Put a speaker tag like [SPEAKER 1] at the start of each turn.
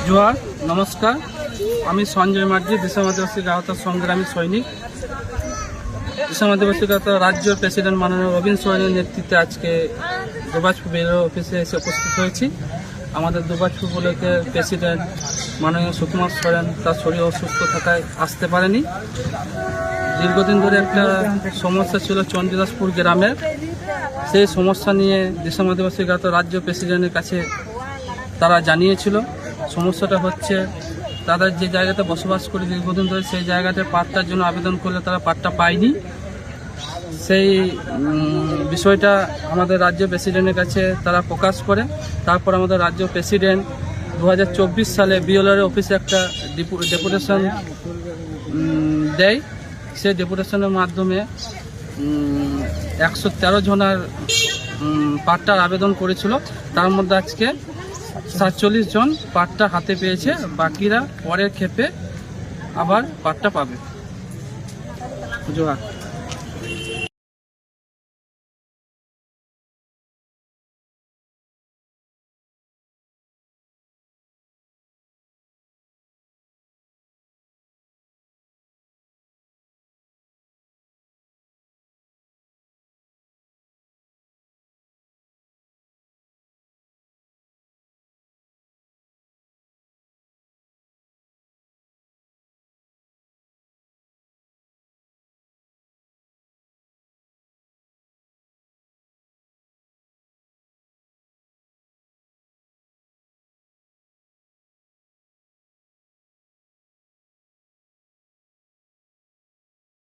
[SPEAKER 1] জোহার, নমস্কার। আমি সঞ্জয় মার্জি, দিশা আদিবাসী গাওতা সংগ্রামী সৈনিক। দিশা আদিবাসী গাওতা রাজ্যের প্রেসিডেন্ট মাননীয় রবীন সোরেনের নেতৃত্বে আজকে দুবাজপুর বিএলও অফিসে এসে উপস্থিত হয়েছি। আমাদের দুবাজপুর ব্লকের প্রেসিডেন্ট মাননীয় সুকুমার সোরেন তার শরীর অসুস্থ থাকায় আসতে পারেনি। দীর্ঘদিন ধরে একটা সমস্যা ছিল চণ্ডীদাসপুর গ্রামের। সেই সমস্যা নিয়ে দিশা আদিবাসী গাওতা রাজ্য প্রেসিডেন্টের কাছে তারা জানিয়েছিল। সমস্যাটা হচ্ছে তারা যে জায়গাতে বসবাস করে দীর্ঘদিন ধরে সেই জায়গাতে পাট্টার জন্য আবেদন করলে তারা পাট্টা পায়নি। সেই বিষয়টা আমাদের রাজ্য প্রেসিডেন্টের কাছে তারা প্রকাশ করে। তারপর আমাদের রাজ্য প্রেসিডেন্ট 2024 সালে বিএলআর অফিসে একটা ডেপুটেশন দেয়। সেই ডেপুটেশনের মাধ্যমে 113 জনের পাট্টার আবেদন করেছিল। তার মধ্যে আজকে 47 জন পাট্টা হাতে পেয়েছে। বাকিরা পরের ক্ষেপে আবার পাট্টা পাবে। জোহার।